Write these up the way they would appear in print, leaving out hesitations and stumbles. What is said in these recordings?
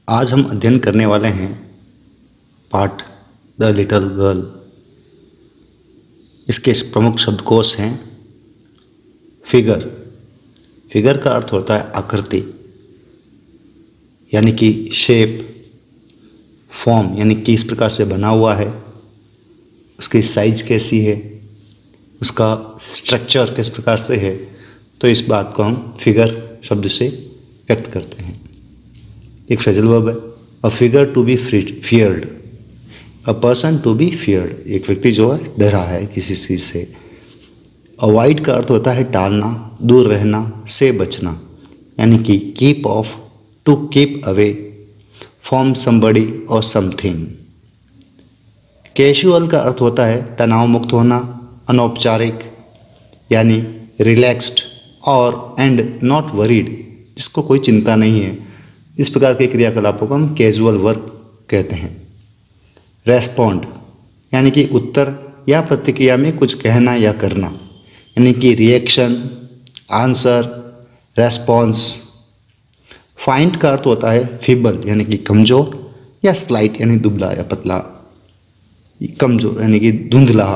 आज हम अध्ययन करने वाले हैं पाठ द लिटिल गर्ल। इसके प्रमुख शब्दकोश हैं फिगर। फिगर का अर्थ होता है आकृति, यानी कि शेप। फॉर्म यानी कि इस प्रकार से बना हुआ है, उसकी साइज कैसी है, उसका स्ट्रक्चर किस प्रकार से है, तो इस बात को हम फिगर शब्द से व्यक्त करते हैं। एक फ्रेजल वर्ब है, a figure to be feared, a person to be feared, एक व्यक्ति जो है डरा है किसी चीज़ से। अवॉइड का अर्थ होता है टालना, दूर रहना, से बचना, यानी कि keep off, to keep away from somebody और समथिंग। कैजुअल का अर्थ होता है तनाव मुक्त होना, अनौपचारिक, यानी रिलैक्स्ड और एंड नॉट वरीड, जिसको कोई चिंता नहीं है। इस प्रकार के क्रियाकलापों को हम कैजुअल वर्क कहते हैं। रेस्पॉन्ड यानी कि उत्तर या प्रतिक्रिया में कुछ कहना या करना, यानी कि रिएक्शन, आंसर, रेस्पॉन्स। फाइंट का अर्थ होता है फीबल, यानी कि कमज़ोर, या स्लाइट यानी दुबला या पतला, कमज़ोर यानी कि धुंधला।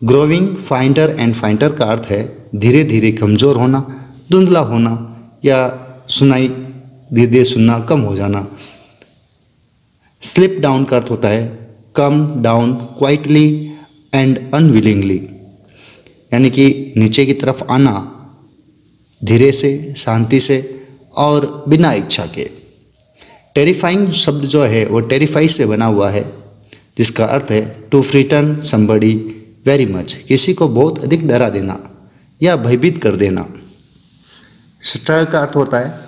ग्रोविंग फाइंटर एंड फाइंटर का अर्थ है धीरे धीरे कमज़ोर होना, धुंधला होना, या सुनाई धीरे धीरे सुनना कम हो जाना। स्लिप डाउन का अर्थ होता है come down quietly and unwillingly, यानी कि नीचे की तरफ आना धीरे से, शांति से और बिना इच्छा के। टेरिफाइंग शब्द जो है वो टेरिफाई से बना हुआ है, जिसका अर्थ है टू फ्रीटन समबडी वेरी मच, किसी को बहुत अधिक डरा देना या भयभीत कर देना। स्टर का अर्थ होता है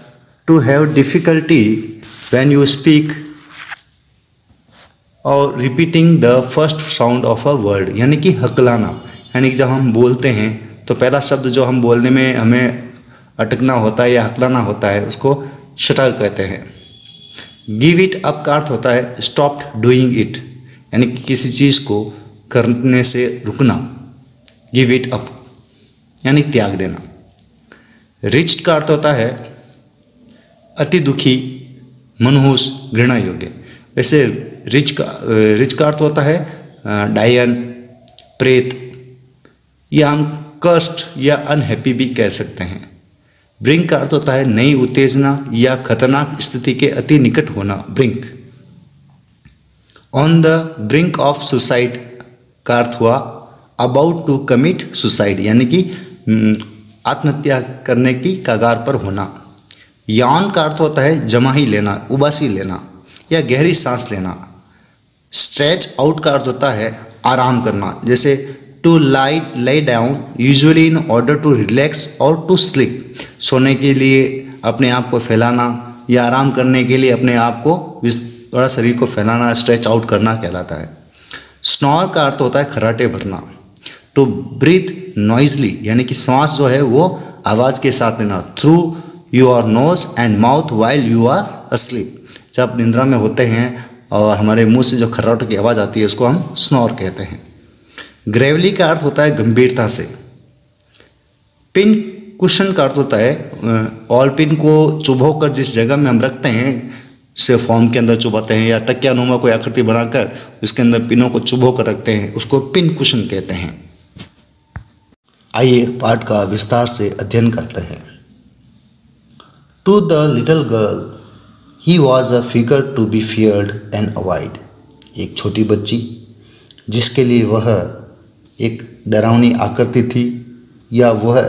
to have difficulty when you speak और repeating the first sound of a word, यानी कि हकलाना, यानी कि जब हम बोलते हैं तो पहला शब्द जो हम बोलने में हमें अटकना होता है या हकलाना होता है, उसको शटर कहते हैं। गिव इट अप का अर्थ होता है स्टॉप डूइंग इट, यानी कि किसी चीज़ को करने से रुकना। गिव इट अप यानी त्याग देना। रिच्ड का अर्थ होता है अति दुखी, मनहूस, घृणा योग्य। वैसे रिच का अर्थ होता है डायन, प्रेत, या हम कष्ट या अनहैप्पी भी कह सकते हैं। ब्रिंक का अर्थ होता है नई उत्तेजना या खतरनाक स्थिति के अति निकट होना, brink. On the brink of suicide का अर्थ हुआ अबाउट टू कमिट सुसाइड, यानी कि आत्महत्या करने की कगार पर होना। यान का अर्थ होता है जमाही लेना, उबासी लेना या गहरी सांस लेना। स्ट्रेच आउट का अर्थ होता है आराम करना, जैसे to lie down usually in order to relax और टू स्लीप, सोने के लिए अपने आप को फैलाना या आराम करने के लिए अपने आप को थोड़ा शरीर को फैलाना, स्ट्रेच आउट करना कहलाता है। स्नोर का अर्थ होता है खर्राटे भरना। टू ब्रीथ नॉइजली, यानी कि सांस जो है वो आवाज़ के साथ लेना, through your nose and mouth while you are asleep. जब निंद्रा में होते हैं और हमारे मुंह से जो खर्राटों की आवाज़ आती है उसको हम स्नोर कहते हैं। ग्रेवली का अर्थ होता है गंभीरता से। पिन कुशन का अर्थ होता है ऑल पिन को चुभो कर जिस जगह में हम रखते हैं, से फॉर्म के अंदर चुभाते हैं या तकिया नुमा कोई आकृति बनाकर उसके अंदर पिनों को चुभो कर रखते हैं, उसको पिन कुशन कहते हैं। आइए पाठ का विस्तार से अध्ययन करते हैं। To the little girl he was a figure to be feared and avoid, एक छोटी बच्ची जिसके लिए वह एक डरावनी आकृति थी या वह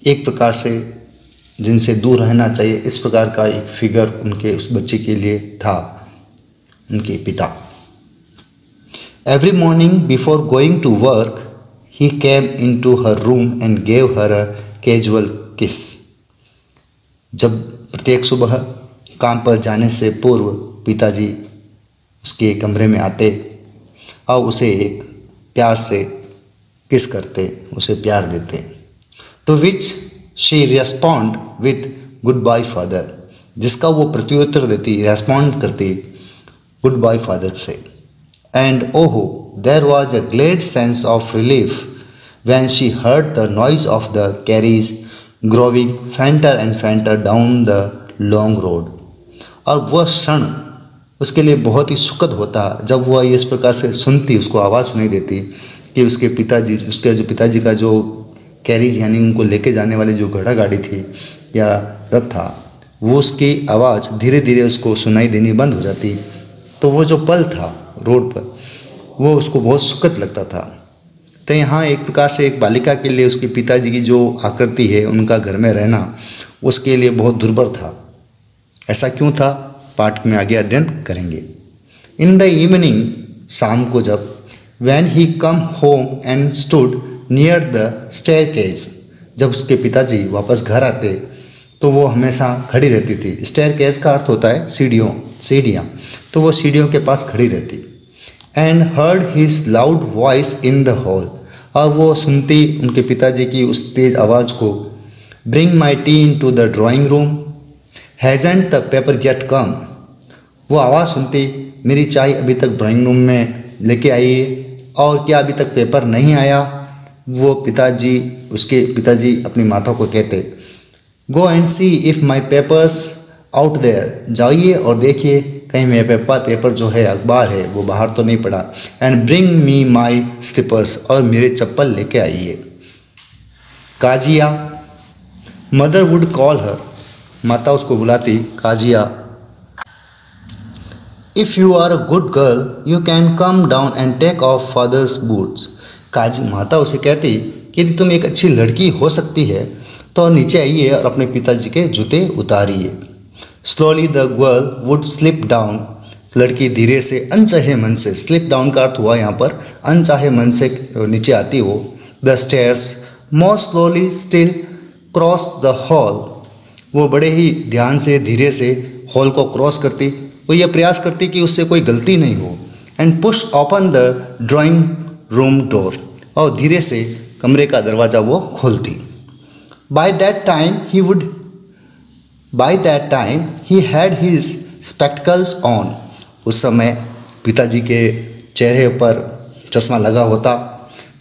एक प्रकार से जिनसे दूर रहना चाहिए, इस प्रकार का एक फिगर उनके उस बच्चे के लिए था, उनके पिता। Every morning before going to work he came into her room and gave her a casual kiss. जब प्रत्येक सुबह काम पर जाने से पूर्व पिताजी उसके कमरे में आते और उसे एक प्यार से किस करते, उसे प्यार देते। To which she respond with goodbye father, जिसका वो प्रत्युत्तर देती, रेस्पॉन्ड करती goodbye father से। And oh, there was a glad sense of relief when she heard the noise of the carriage growing fainter and fainter down the long road. और वह क्षण उसके लिए बहुत ही सुखद होता जब वह इस प्रकार से सुनती, उसको आवाज़ सुनाई देती कि उसके पिताजी का जो कैरिज यानी उनको लेके जाने वाली जो घोड़ा गाड़ी थी या रथ था, वो उसकी आवाज़ धीरे धीरे उसको सुनाई देनी बंद हो जाती। तो वो जो पल था रोड पर, वो उसको बहुत सुखद लगता था। तो यहाँ एक प्रकार से एक बालिका के लिए उसके पिताजी की जो आकृति है, उनका घर में रहना उसके लिए बहुत दुर्भर था। ऐसा क्यों था, पाठ में आगे अध्ययन करेंगे। इन द इवनिंग, शाम को जब, when he come home and stood near the staircase, जब उसके पिताजी वापस घर आते तो वो हमेशा खड़ी रहती थी। स्टेयरकेस का अर्थ होता है सीढ़ियाँ, तो वो सीढ़ियों के पास खड़ी रहती। And heard his loud voice in the hall, और वो सुनती उनके पिताजी की उस तेज आवाज़ को। Bring my tea in to the drawing room, hasn't the paper yet come, वो आवाज़ सुनती, मेरी चाय अभी तक ड्राइंग रूम में लेके आइए, और क्या अभी तक पेपर नहीं आया। वो उसके पिताजी अपनी माता को कहते, go and see if my papers out there, जाइए और देखिए कहीं मेरे पेपर जो है, अखबार है, वो बाहर तो नहीं पड़ा। And bring me my slippers, और मेरे चप्पल लेके आइए। Kezia, mother would call her, माता उसको बुलाती, Kezia. If you are a good girl you can come down and take off father's boots, माता उसे कहती कि यदि तुम एक अच्छी लड़की हो सकती है तो नीचे आइए और अपने पिताजी के जूते उतारिए। Slowly the girl would slip down, लड़की धीरे से अनचाहे मन से, स्लिप डाउन का अर्थ हुआ यहाँ पर अनचाहे मन से नीचे आती हो। The stairs more slowly still cross the hall, वो बड़े ही ध्यान से धीरे से हॉल को क्रॉस करती, वो यह प्रयास करती कि उससे कोई गलती नहीं हो। And push open the drawing room door, और धीरे से कमरे का दरवाज़ा वो खोलती। By that time he had his spectacles on, उस समय पिताजी के चेहरे पर चश्मा लगा होता।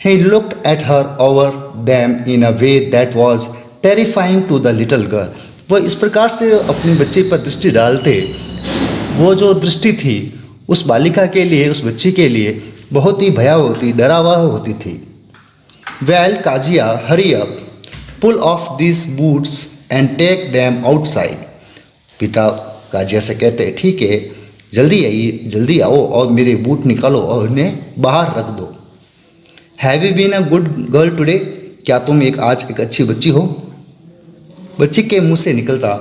He looked at her over them in a way that was terrifying to the little girl, वह इस प्रकार से अपनी बच्ची पर दृष्टि डालते, वो जो दृष्टि थी उस बालिका के लिए, उस बच्ची के लिए बहुत ही भयावह होती, डरावह होती थी। Well Kezia, hurry up, pull off this boots and take them outside, पिता काजिया से कहते, ठीक है, जल्दी आओ और मेरे बूट निकालो और उन्हें बाहर रख दो। Have you been a good girl today, क्या तुम आज एक अच्छी बच्ची हो। बच्ची के मुंह से निकलता,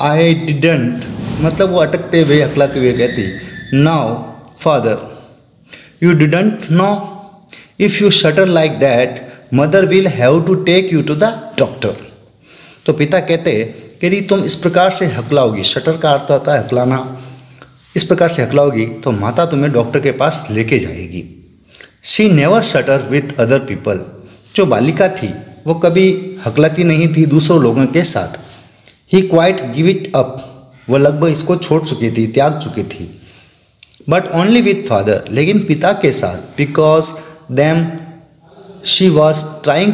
आई डिडंट, मतलब वो अटकते हुए हकलाते हुए कहती, now father you didn't know, if you stutter like that mother will have to take you to the doctor. तो पिता कहते कि यदि तुम इस प्रकार से हकलाओगी, शटर का अर्थ होता है हकलाना, इस प्रकार से हकलाओगी तो माता तुम्हें डॉक्टर के पास लेके जाएगी। She never shutter with other people, जो बालिका थी वो कभी हकलाती नहीं थी दूसरों लोगों के साथ। ही क्वाइट गिव इट अप, वो लगभग इसको छोड़ चुकी थी, त्याग चुकी थी। बट ओनली विथ फादर, लेकिन पिता के साथ, because then she was trying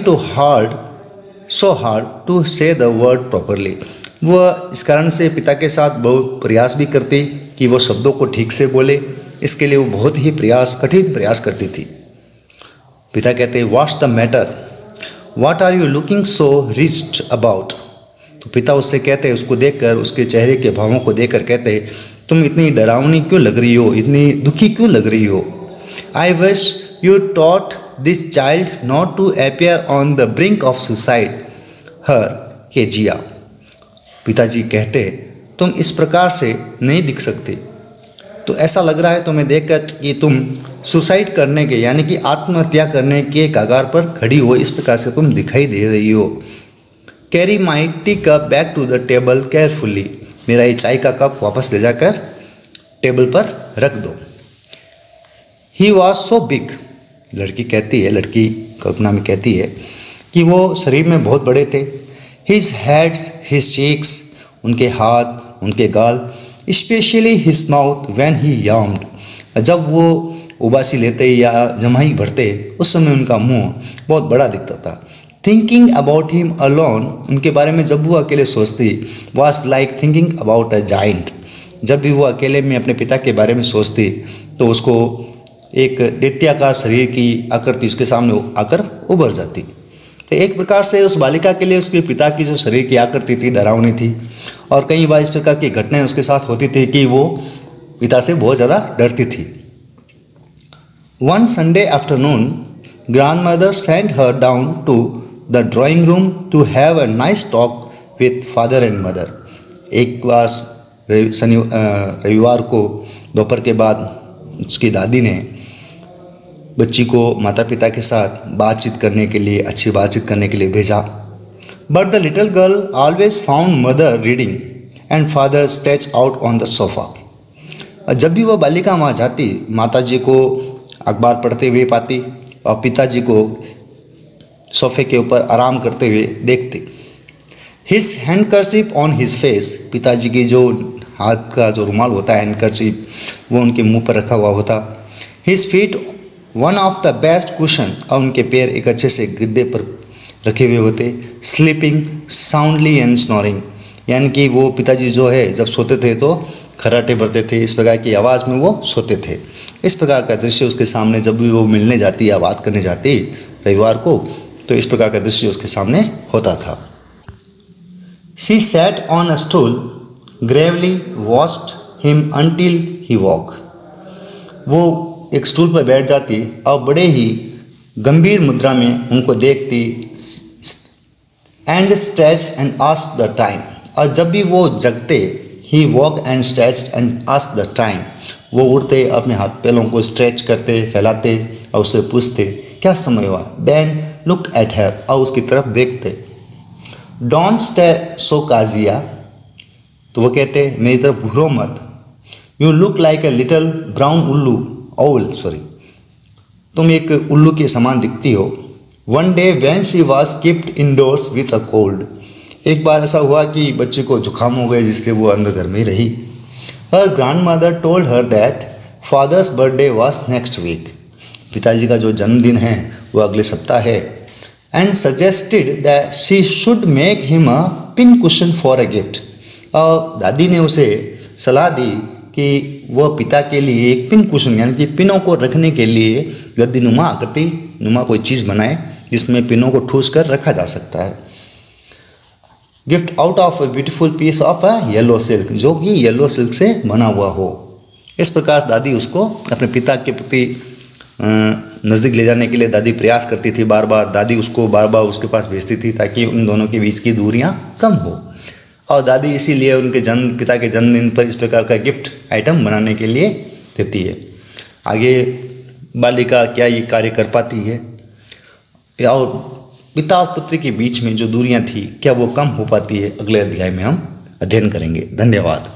so hard to say the word properly, वह इस कारण से पिता के साथ बहुत प्रयास भी करती कि वो शब्दों को ठीक से बोले, इसके लिए वो बहुत ही कठिन प्रयास करती थी। पिता कहते, what's the matter, what are you looking so wretched about. तो पिता उससे कहते, उसको देखकर, उसके चेहरे के भावों को देखकर कहते, तुम इतनी डरावनी क्यों लग रही हो, इतनी दुखी क्यों लग रही हो। I wish you taught this child not to appear on the brink of suicide her Kezia. पिताजी कहते, तुम इस प्रकार से नहीं दिख सकते, तो ऐसा लग रहा है तुम्हें देखकर कि तुम सुसाइड करने के यानी कि आत्महत्या करने के कगार पर खड़ी हो, इस प्रकार से तुम दिखाई दे रही हो। Carry my tea cup back to the table carefully, मेरा ये चाय का कप वापस ले जाकर टेबल पर रख दो। ही वॉज सो बिग, लड़की कल्पना में कहती है कि वो शरीर में बहुत बड़े थे। हिज हैड्स, हिज चीक्स, उनके हाथ, उनके गाल, specially his mouth when he yawned, जब वो उबासी लेते या जमाई भरते उस समय उनका मुंह बहुत बड़ा दिखता था। थिंकिंग अबाउट हिम अलोन, उनके बारे में जब वो अकेले सोचती, was like thinking about a giant, जब भी वो अकेले में अपने पिता के बारे में सोचती तो उसको एक दैत्याकार शरीर की आकृति उसके सामने आकर उभर जाती। तो एक प्रकार से उस बालिका के लिए उसके पिता की जो शरीर की आकृति थी डरावनी थी, और कई बार इस प्रकार की घटनाएं उसके साथ होती थी कि वो पिता से बहुत ज़्यादा डरती थी। One Sunday afternoon grandmother sent her down to the drawing room to have a nice talk with father and mother। एक बार रविवार को दोपहर के बाद उसकी दादी ने बच्ची को माता पिता के साथ बातचीत करने के लिए, अच्छी बातचीत करने के लिए भेजा। But the little girl always found mother reading and father stretch out on the sofa. जब भी वह बालिका वहाँ जाती, माता जी को अखबार पढ़ते हुए पाती और पिताजी को सोफे के ऊपर आराम करते हुए देखते। His handkerchief on his face, पिताजी की जो हाथ का जो रुमाल होता है हैंडकरचीफ, वो उनके मुंह पर रखा हुआ होता। His feet one of the best cushion, और उनके पैर एक अच्छे से गद्दे पर रखे हुए होते। स्लीपिंग साउंडली एंड स्नोरिंग, यानी कि वो पिताजी जो है जब सोते थे तो खर्राटे भरते थे, इस प्रकार की आवाज़ में वो सोते थे। इस प्रकार का दृश्य उसके सामने जब भी वो मिलने जाती या बात करने जाती रविवार को, तो इस प्रकार का दृश्य उसके सामने होता था। She sat on a stool Gravely watched him until he walk, वो एक स्टूल पर बैठ जाती और बड़े ही गंभीर मुद्रा में उनको देखती। And stretch and asked the time, और जब भी वो जगते ही woke and stretch and asked the time, वो उड़ते अपने हाथ पैरों को स्ट्रेच करते, फैलाते और उससे पूछते क्या समय हुआ। देन लुक्ड एट हर, और उसकी तरफ देखते। डोंट स्टेयर सो काजिया, तो वो कहते मेरी तरफ घूरो मत। You look like a little brown उल्लू ओल, सॉरी, तुम एक उल्लू के समान दिखती हो। One day when she was keeped indoors with a cold, एक बार ऐसा हुआ कि बच्चे को जुकाम हो गया जिसलिए वो अंदर घर में रही। Her grandmother told her that father's birthday was next week, पिताजी का जो जन्मदिन है वो अगले सप्ताह है। And suggested that she should make him a pin cushion for a gift, और दादी ने उसे सलाह दी कि वह पिता के लिए एक पिन कुशन, यानी कि पिनों को रखने के लिए गद्दी नुमा आकृति नुमा कोई चीज़ बनाए जिसमें पिनों को ठूस कर रखा जा सकता है। Gift out of a beautiful piece of a yellow silk, जो कि येलो सिल्क से बना हुआ हो। इस प्रकार दादी उसको अपने पिता के प्रति नज़दीक ले जाने के लिए दादी प्रयास करती थी। बार बार दादी उसको बार बार उसके पास भेजती थी ताकि उन दोनों के बीच की दूरियां कम हो, और दादी इसीलिए उनके पिता के जन्मदिन पर इस प्रकार का गिफ्ट आइटम बनाने के लिए देती है। आगे बालिका क्या ये कार्य कर पाती है, और पिता और पुत्री के बीच में जो दूरियां थी क्या वो कम हो पाती है, अगले अध्याय में हम अध्ययन करेंगे। धन्यवाद।